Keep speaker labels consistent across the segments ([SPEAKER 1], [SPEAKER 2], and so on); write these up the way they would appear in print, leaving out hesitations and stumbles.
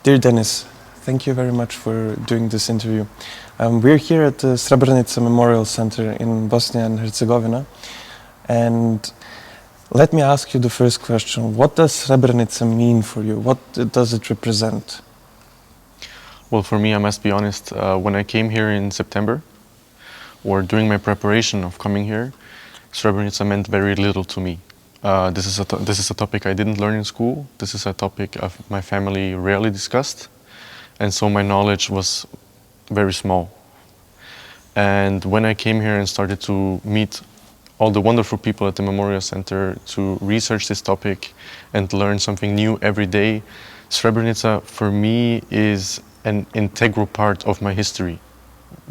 [SPEAKER 1] Dear Dennis, thank you very much for doing this interview. We're here at the Srebrenica Memorial Center in Bosnia and Herzegovina. And let me ask you the first question. What does Srebrenica mean for you? What does it represent?
[SPEAKER 2] Well, for me, I must be honest, when I came here in September, or during my preparation of coming here, Srebrenica meant very little to me. This is a topic I didn't learn in school. This is a topic of my family rarely discussed, and so my knowledge was very small. And when I came here and started to meet all the wonderful people at the Memorial Center to research this topic and learn something new every day, Srebrenica for me is an integral part of my history.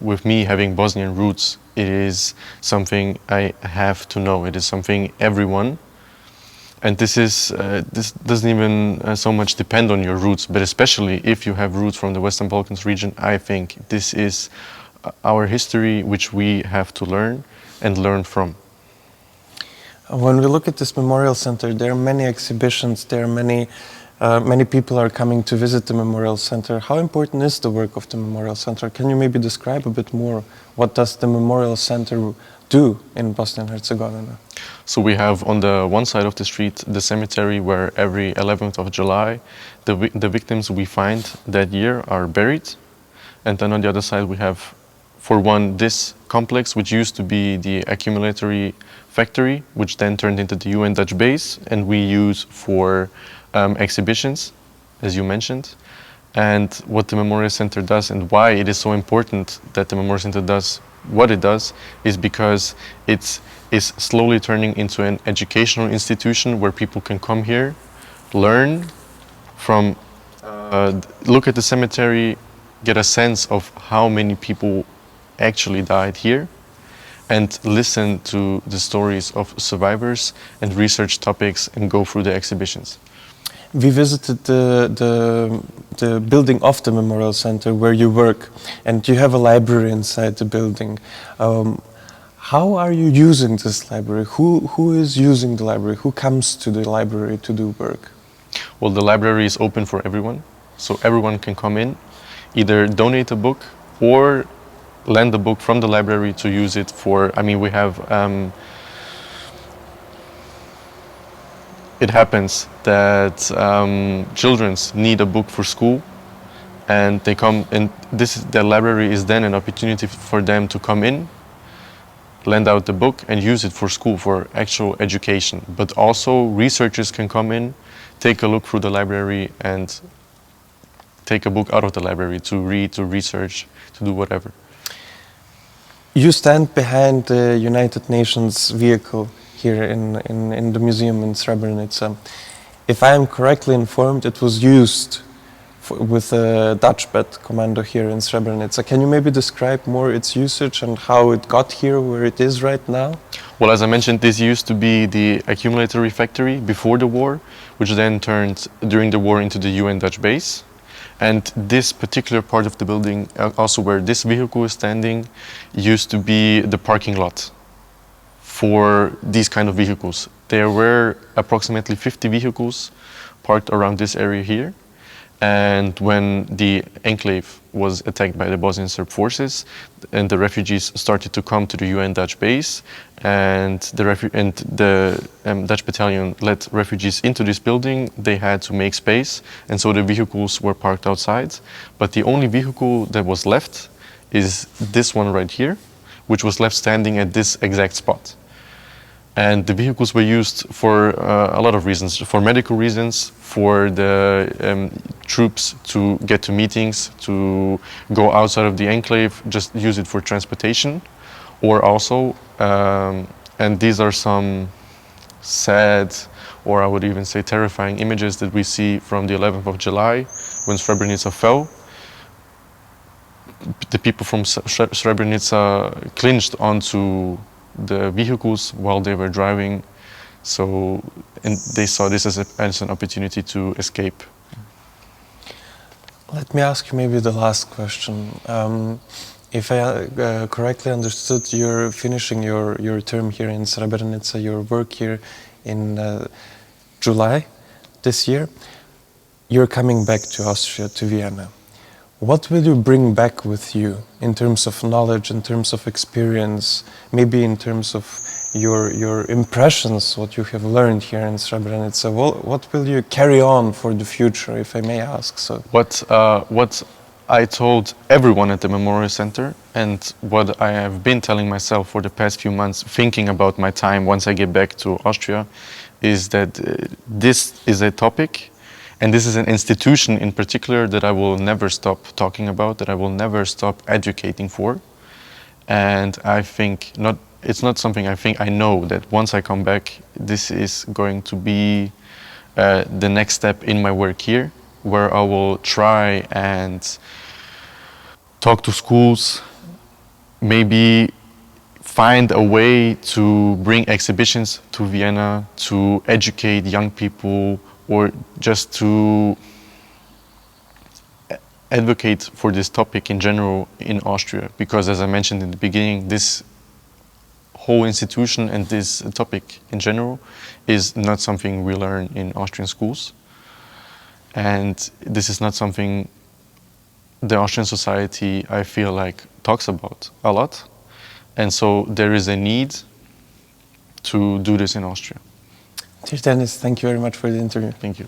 [SPEAKER 2] With me having Bosnian roots, it is something I have to know. It is something everyone. And this doesn't even so much depend on your roots, but especially if you have roots from the Western Balkans region, I think this is our history which we have to learn and learn from.
[SPEAKER 1] When we look at this memorial center, there are many exhibitions, there are many people are coming to visit the Memorial Center. How important is the work of the Memorial Center? Can you maybe describe a bit more? What does the Memorial Center do in Bosnia and Herzegovina?
[SPEAKER 2] So we have on the one side of the street the cemetery where every 11th of July the victims we find that year are buried. And then on the other side we have, for one, this complex which used to be the accumulatory factory, which then turned into the UN Dutch base, and we use for exhibitions, as you mentioned. And what the Memorial Center does and why it is so important that the Memorial Center does what it does is because it is slowly turning into an educational institution where people can come here, learn from, look at the cemetery, get a sense of how many people actually died here, and listen to the stories of survivors and research topics and go through the exhibitions.
[SPEAKER 1] We visited the building of the Memorial Center where you work, and you have a library inside the building. How are you using this library? Who is using the library? Who comes to the library to do work?
[SPEAKER 2] Well, the library is open for everyone, so everyone can come in, either donate a book or lend a book from the library to use it for, I mean, we have it happens that children need a book for school, and they come, and the library is then an opportunity for them to come in, lend out the book and use it for school, for actual education. But also researchers can come in, take a look through the library and take a book out of the library to read, to research, to do whatever.
[SPEAKER 1] You stand behind the United Nations vehicle here in the museum in Srebrenica. If I am correctly informed, it was used with a Dutch bed commando here in Srebrenica. Can you maybe describe more its usage and how it got here where it is right now?
[SPEAKER 2] Well, as I mentioned, this used to be the accumulatory factory before the war, which then turned during the war into the UN Dutch base. And this particular part of the building, also where this vehicle is standing, used to be the parking lot for these kind of vehicles. There were approximately 50 vehicles parked around this area here. And when the enclave was attacked by the Bosnian Serb forces and the refugees started to come to the UN Dutch base, and the Dutch battalion let refugees into this building, they had to make space, and so the vehicles were parked outside. But the only vehicle that was left is this one right here, which was left standing at this exact spot. And the vehicles were used for a lot of reasons, for medical reasons, for the troops to get to meetings, to go outside of the enclave, just use it for transportation, or also, and these are some sad, or I would even say terrifying images that we see from the 11th of July, when Srebrenica fell. The people from Srebrenica clinched onto the vehicles while they were driving, and they saw this as an opportunity to escape.
[SPEAKER 1] Let me ask you maybe the last question. If I correctly understood, you're finishing your term here in Srebrenica, your work here in July this year. you're coming back to Austria, to Vienna. What will you bring back with you in terms of knowledge, in terms of experience, maybe in terms of your impressions, what you have learned here in Srebrenica? What will you carry on for the future, if I may ask so?
[SPEAKER 2] What I told everyone at the Memorial Center, and what I have been telling myself for the past few months, thinking about my time once I get back to Austria, is that this is a topic, and this is an institution in particular that I will never stop talking about, that I will never stop educating for. And I think it's not something I know that once I come back, this is going to be the next step in my work here, where I will try and talk to schools, maybe find a way to bring exhibitions to Vienna, to educate young people, or just to advocate for this topic in general in Austria. Because as I mentioned in the beginning, this whole institution and this topic in general is not something we learn in Austrian schools. And this is not something the Austrian society, I feel like, talks about a lot. And so there is a need to do this in Austria.
[SPEAKER 1] Dear Dennis, thank you very much for the interview.
[SPEAKER 2] Thank you.